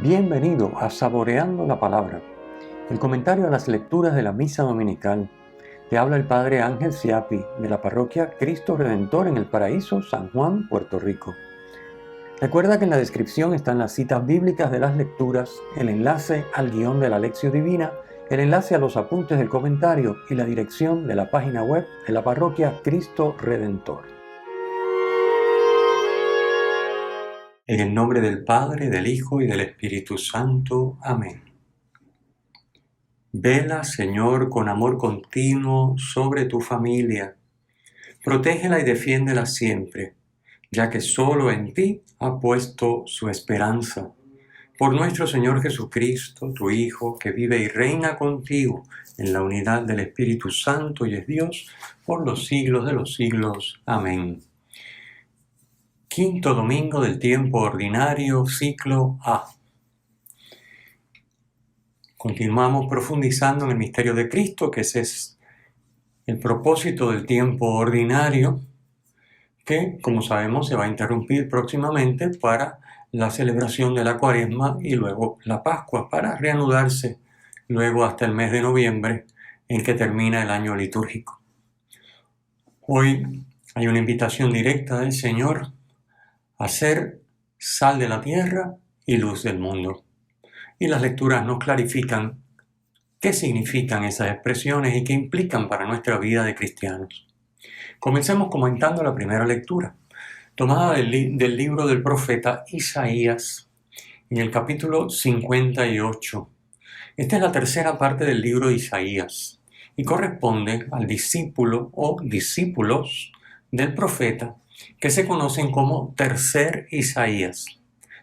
Bienvenido a Saboreando la Palabra, el comentario a las lecturas de la Misa Dominical. Te habla el Padre Ángel Siapi, de la parroquia Cristo Redentor en El Paraíso, San Juan, Puerto Rico. Recuerda que en la descripción están las citas bíblicas de las lecturas, el enlace al guión de la Lección Divina, el enlace a los apuntes del comentario y la dirección de la página web de la parroquia Cristo Redentor. En el nombre del Padre, del Hijo y del Espíritu Santo. Amén. Vela, Señor, con amor continuo sobre tu familia. Protégela y defiéndela siempre, ya que solo en ti ha puesto su esperanza. Por nuestro Señor Jesucristo, tu Hijo, que vive y reina contigo en la unidad del Espíritu Santo y es Dios, por los siglos de los siglos. Amén. Quinto domingo del tiempo ordinario, ciclo A. Continuamos profundizando en el misterio de Cristo, que ese es el propósito del tiempo ordinario, que, como sabemos, se va a interrumpir próximamente para la celebración de la Cuaresma y luego la Pascua, para reanudarse luego hasta el mes de noviembre, en que termina el año litúrgico. Hoy hay una invitación directa del Señor a ser sal de la tierra y luz del mundo. Y las lecturas nos clarifican qué significan esas expresiones y qué implican para nuestra vida de cristianos. Comencemos comentando la primera lectura, tomada del libro del profeta Isaías, en el capítulo 58. Esta es la tercera parte del libro de Isaías y corresponde al discípulo o discípulos del profeta, que se conocen como tercer Isaías.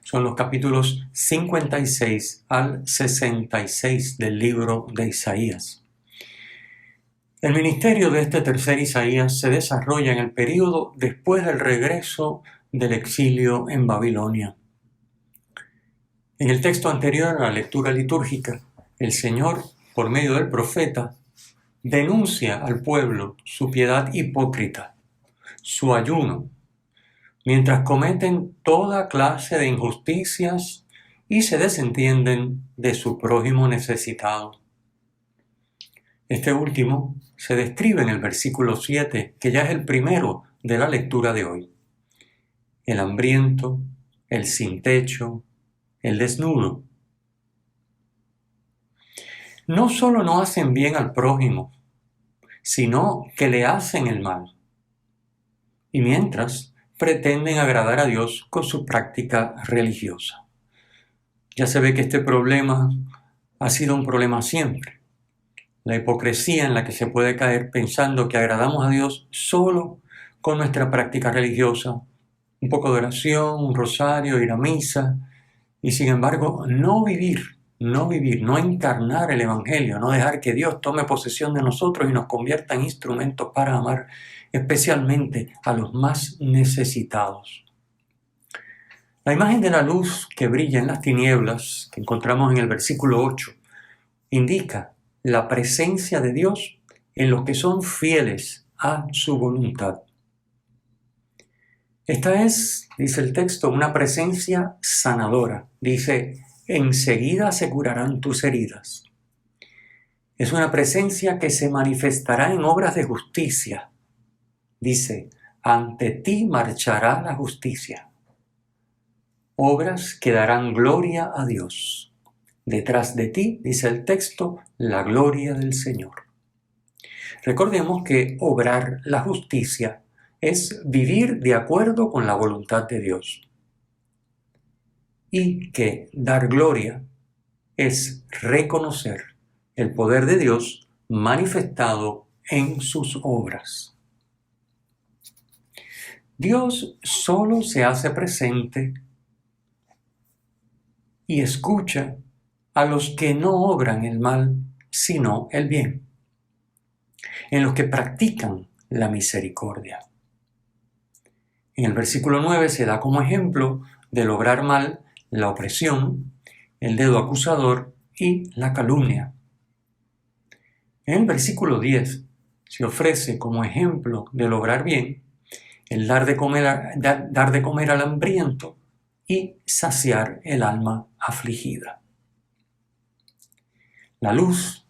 Son los capítulos 56 al 66 del libro de Isaías. El ministerio de este tercer Isaías se desarrolla en el período después del regreso del exilio en Babilonia. En el texto anterior a la lectura litúrgica, el Señor, por medio del profeta, denuncia al pueblo su piedad hipócrita, su ayuno, mientras cometen toda clase de injusticias y se desentienden de su prójimo necesitado. Este último se describe en el versículo 7, que ya es el primero de la lectura de hoy. El hambriento, el sin techo, el desnudo. No solo no hacen bien al prójimo, sino que le hacen el mal. Y mientras pretenden agradar a Dios con su práctica religiosa. Ya se ve que este problema ha sido un problema siempre. La hipocresía en la que se puede caer pensando que agradamos a Dios solo con nuestra práctica religiosa, un poco de oración, un rosario, ir a misa, y sin embargo no encarnar el Evangelio, no dejar que Dios tome posesión de nosotros y nos convierta en instrumentos para amar, especialmente a los más necesitados. La imagen de la luz que brilla en las tinieblas, que encontramos en el versículo 8, indica la presencia de Dios en los que son fieles a su voluntad. Esta es, dice el texto, una presencia sanadora. Dice, enseguida se curarán tus heridas. Es una presencia que se manifestará en obras de justicia. Dice, ante ti marchará la justicia. Obras que darán gloria a Dios. Detrás de ti, dice el texto, la gloria del Señor. Recordemos que obrar la justicia es vivir de acuerdo con la voluntad de Dios. Y que dar gloria es reconocer el poder de Dios manifestado en sus obras. Dios solo se hace presente y escucha a los que no obran el mal, sino el bien, en los que practican la misericordia. En el versículo 9 se da como ejemplo del obrar mal la opresión, el dedo acusador y la calumnia. En el versículo 10 se ofrece como ejemplo del obrar bien el dar de comer al hambriento y saciar el alma afligida. La luz,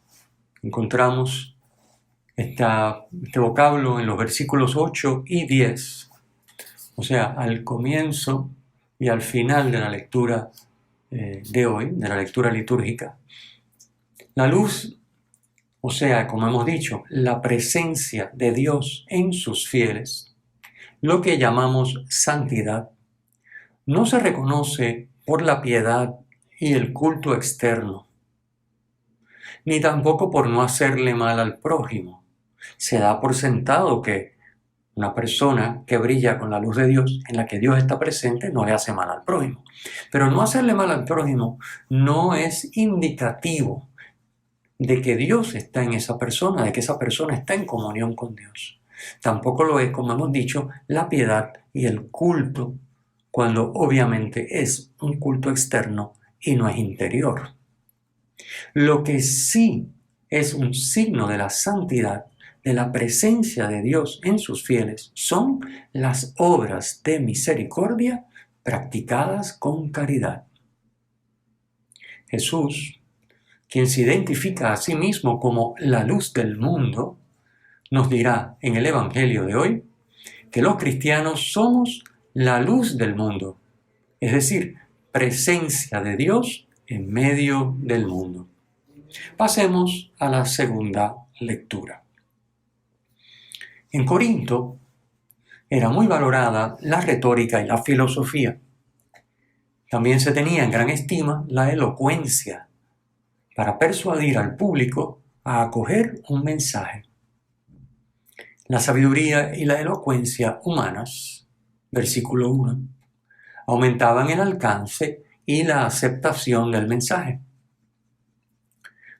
encontramos este vocablo en los versículos 8 y 10, o sea, al comienzo y al final de la lectura de hoy, de la lectura litúrgica. La luz, o sea, como hemos dicho, la presencia de Dios en sus fieles, lo que llamamos santidad, no se reconoce por la piedad y el culto externo, ni tampoco por no hacerle mal al prójimo. Se da por sentado que una persona que brilla con la luz de Dios, en la que Dios está presente, no le hace mal al prójimo. Pero no hacerle mal al prójimo no es indicativo de que Dios está en esa persona, de que esa persona está en comunión con Dios. Tampoco lo es, como hemos dicho, la piedad y el culto, cuando obviamente es un culto externo y no es interior. Lo que sí es un signo de la santidad, de la presencia de Dios en sus fieles, son las obras de misericordia practicadas con caridad. Jesús, quien se identifica a sí mismo como la luz del mundo, nos dirá en el Evangelio de hoy que los cristianos somos la luz del mundo, es decir, presencia de Dios en medio del mundo. Pasemos a la segunda lectura. En Corinto era muy valorada la retórica y la filosofía. También se tenía en gran estima la elocuencia para persuadir al público a acoger un mensaje. La sabiduría y la elocuencia humanas, versículo 1, aumentaban el alcance y la aceptación del mensaje.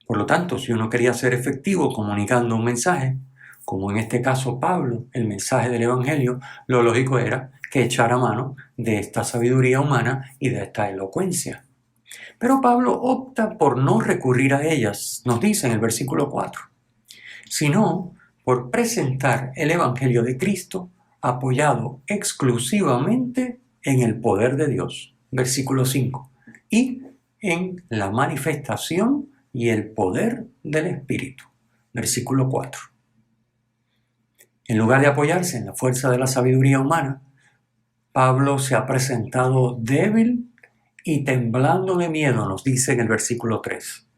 Por lo tanto, si uno quería ser efectivo comunicando un mensaje, como en este caso Pablo, el mensaje del Evangelio, lo lógico era que echara mano de esta sabiduría humana y de esta elocuencia. Pero Pablo opta por no recurrir a ellas, nos dice en el versículo 4, sino por presentar el Evangelio de Cristo apoyado exclusivamente en el poder de Dios, versículo 5, y en la manifestación y el poder del Espíritu, versículo 4. En lugar de apoyarse en la fuerza de la sabiduría humana, Pablo se ha presentado débil y temblando de miedo, nos dice en el versículo 3,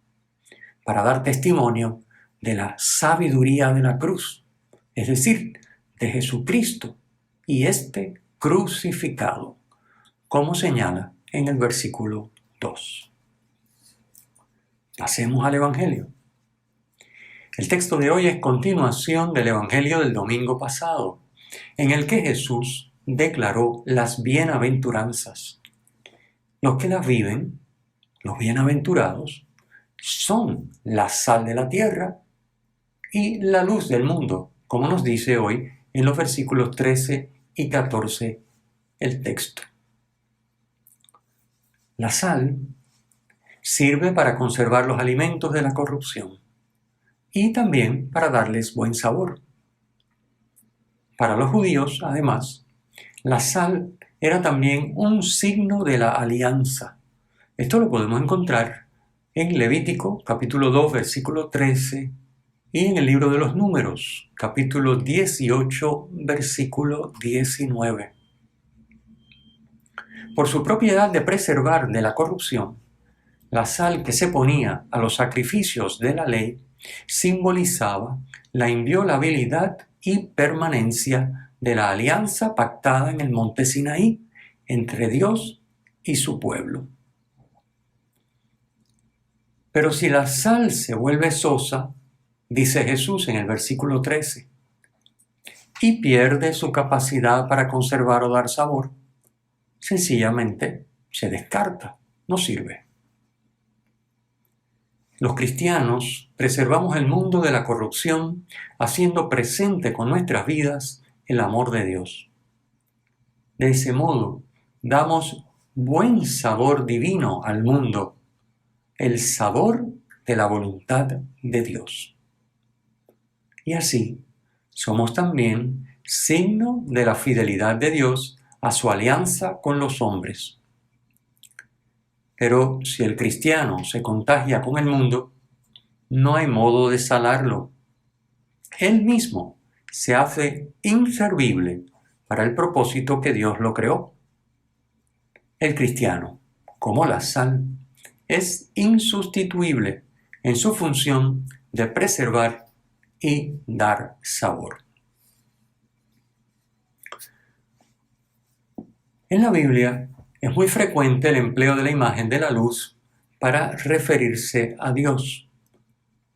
para dar testimonio de la sabiduría de la cruz, es decir, de Jesucristo y este crucificado, como señala en el versículo 2. Pasemos al Evangelio. El texto de hoy es continuación del Evangelio del domingo pasado, en el que Jesús declaró las bienaventuranzas. Los que las viven, los bienaventurados, son la sal de la tierra y la luz del mundo, como nos dice hoy en los versículos 13 y 14 el texto. La sal sirve para conservar los alimentos de la corrupción y también para darles buen sabor. Para los judíos, además, la sal era también un signo de la alianza. Esto lo podemos encontrar en Levítico, capítulo 2, versículo 13, y en el libro de los Números, capítulo 18, versículo 19. Por su propiedad de preservar de la corrupción, la sal que se ponía a los sacrificios de la ley simbolizaba la inviolabilidad y permanencia de la alianza pactada en el monte Sinaí entre Dios y su pueblo. Pero si la sal se vuelve sosa, dice Jesús en el versículo 13, y pierde su capacidad para conservar o dar sabor, sencillamente se descarta, no sirve. Los cristianos preservamos el mundo de la corrupción haciendo presente con nuestras vidas el amor de Dios. De ese modo, damos buen sabor divino al mundo, el sabor de la voluntad de Dios. Y así, somos también signo de la fidelidad de Dios a su alianza con los hombres. Pero si el cristiano se contagia con el mundo, no hay modo de salarlo. Él mismo se hace inservible para el propósito que Dios lo creó. El cristiano, como la sal, es insustituible en su función de preservar y dar sabor. En la Biblia es muy frecuente el empleo de la imagen de la luz para referirse a Dios,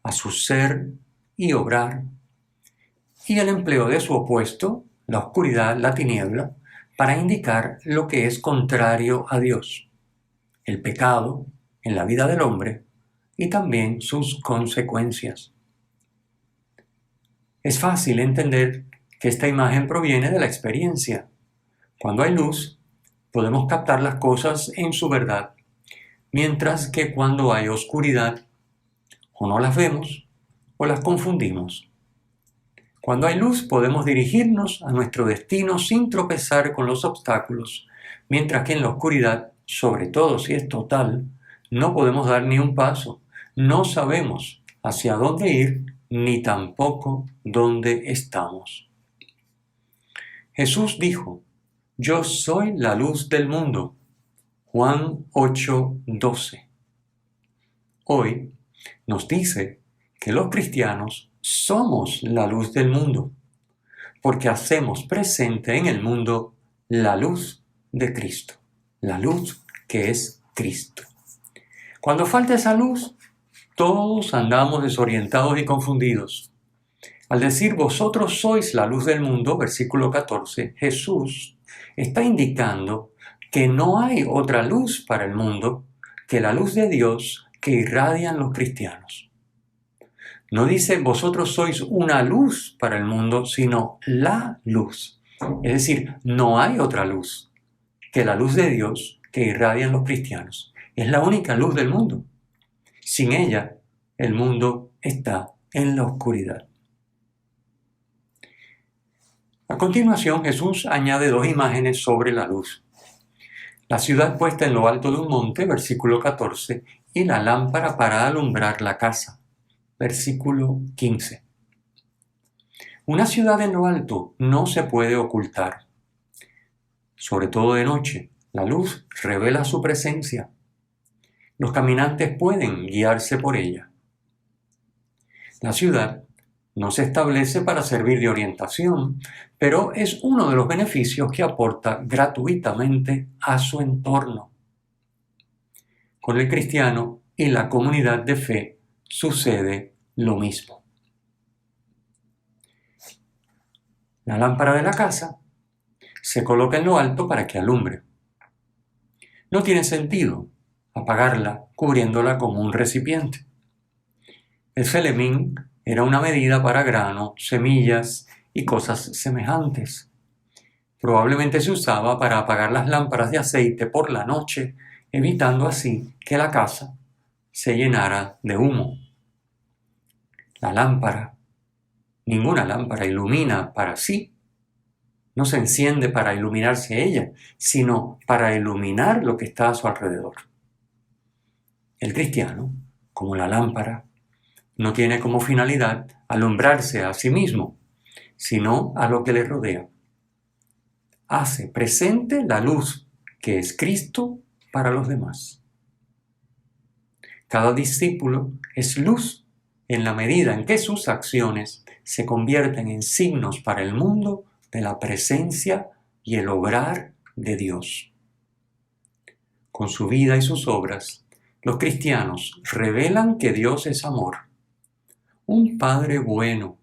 a su ser y obrar, y el empleo de su opuesto, la oscuridad, la tiniebla, para indicar lo que es contrario a Dios, el pecado en la vida del hombre y también sus consecuencias. Es fácil entender que esta imagen proviene de la experiencia. Cuando hay luz, podemos captar las cosas en su verdad, mientras que cuando hay oscuridad, o no las vemos o las confundimos. Cuando hay luz, podemos dirigirnos a nuestro destino sin tropezar con los obstáculos, mientras que en la oscuridad, sobre todo si es total, no podemos dar ni un paso, no sabemos hacia dónde ir, ni tampoco dónde estamos. Jesús dijo: "Yo soy la luz del mundo". Juan 8:12. Hoy nos dice que los cristianos somos la luz del mundo, porque hacemos presente en el mundo la luz de Cristo, la luz que es Cristo. Cuando falta esa luz, todos andamos desorientados y confundidos. Al decir vosotros sois la luz del mundo, versículo 14, Jesús está indicando que no hay otra luz para el mundo que la luz de Dios que irradian los cristianos. No dice vosotros sois una luz para el mundo, sino la luz. Es decir, no hay otra luz que la luz de Dios que irradian los cristianos. Es la única luz del mundo. Sin ella, el mundo está en la oscuridad. A continuación, Jesús añade dos imágenes sobre la luz. La ciudad puesta en lo alto de un monte, versículo 14, y la lámpara para alumbrar la casa, versículo 15. Una ciudad en lo alto no se puede ocultar. Sobre todo de noche, la luz revela su presencia. Los caminantes pueden guiarse por ella. La ciudad no se establece para servir de orientación, pero es uno de los beneficios que aporta gratuitamente a su entorno. Con el cristiano y la comunidad de fe sucede lo mismo. La lámpara de la casa se coloca en lo alto para que alumbre. No tiene sentido apagarla cubriéndola como un recipiente. El felemín era una medida para grano, semillas y cosas semejantes. Probablemente se usaba para apagar las lámparas de aceite por la noche, evitando así que la casa se llenara de humo. Ninguna lámpara ilumina para sí. No se enciende para iluminarse ella, sino para iluminar lo que está a su alrededor. El cristiano, como la lámpara, no tiene como finalidad alumbrarse a sí mismo, sino a lo que le rodea. Hace presente la luz que es Cristo para los demás. Cada discípulo es luz en la medida en que sus acciones se convierten en signos para el mundo de la presencia y el obrar de Dios. Con su vida y sus obras, los cristianos revelan que Dios es amor, un Padre bueno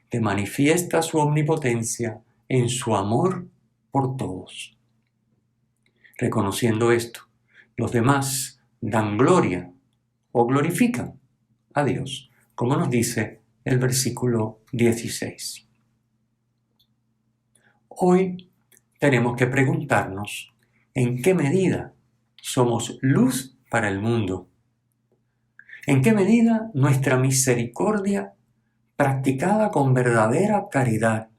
que manifiesta su omnipotencia en su amor por todos. Reconociendo esto, los demás dan gloria o glorifican a Dios, como nos dice el versículo 16. Hoy tenemos que preguntarnos en qué medida somos luz para el mundo. ¿En qué medida nuestra misericordia, practicada con verdadera caridad,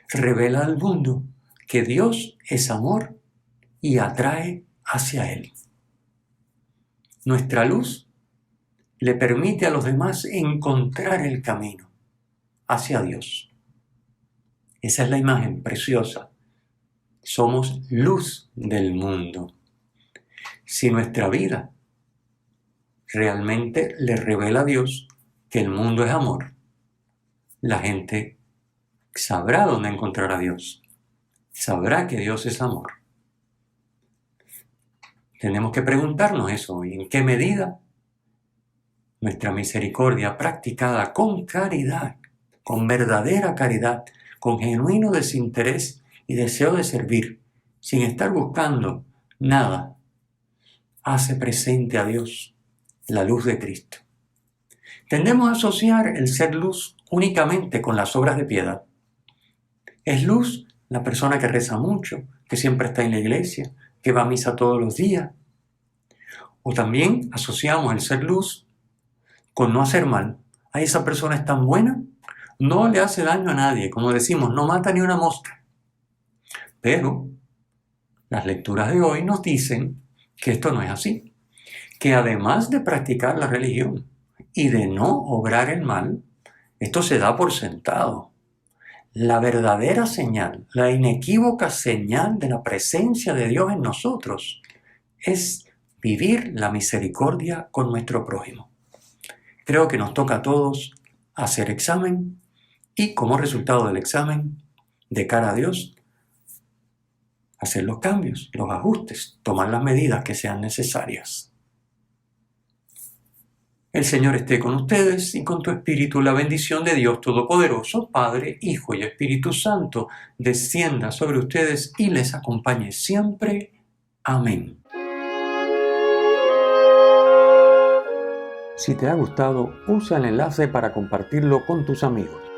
revela al mundo que Dios es amor y atrae hacia Él? Nuestra luz le permite a los demás encontrar el camino hacia Dios. Esa es la imagen preciosa. Somos luz del mundo. Si nuestra vida realmente le revela a Dios que el mundo es amor, la gente sabrá dónde encontrar a Dios. Sabrá que Dios es amor. Tenemos que preguntarnos eso, ¿en qué medida nuestra misericordia practicada con caridad, con verdadera caridad, con genuino desinterés y deseo de servir, sin estar buscando nada, hace presente a Dios la luz de Cristo? Tendemos a asociar el ser luz únicamente con las obras de piedad. Es luz la persona que reza mucho, que siempre está en la iglesia, que va a misa todos los días. O también asociamos el ser luz con no hacer mal. Ay, esa persona es tan buena, no le hace daño a nadie, como decimos, no mata ni una mosca. Pero las lecturas de hoy nos dicen que esto no es así, que además de practicar la religión y de no obrar el mal, esto se da por sentado. La verdadera señal, la inequívoca señal de la presencia de Dios en nosotros es vivir la misericordia con nuestro prójimo. Creo que nos toca a todos hacer examen y como resultado del examen, de cara a Dios, hacer los cambios, los ajustes, tomar las medidas que sean necesarias. El Señor esté con ustedes y con tu espíritu. La bendición de Dios Todopoderoso, Padre, Hijo y Espíritu Santo, descienda sobre ustedes y les acompañe siempre. Amén. Si te ha gustado, usa el enlace para compartirlo con tus amigos.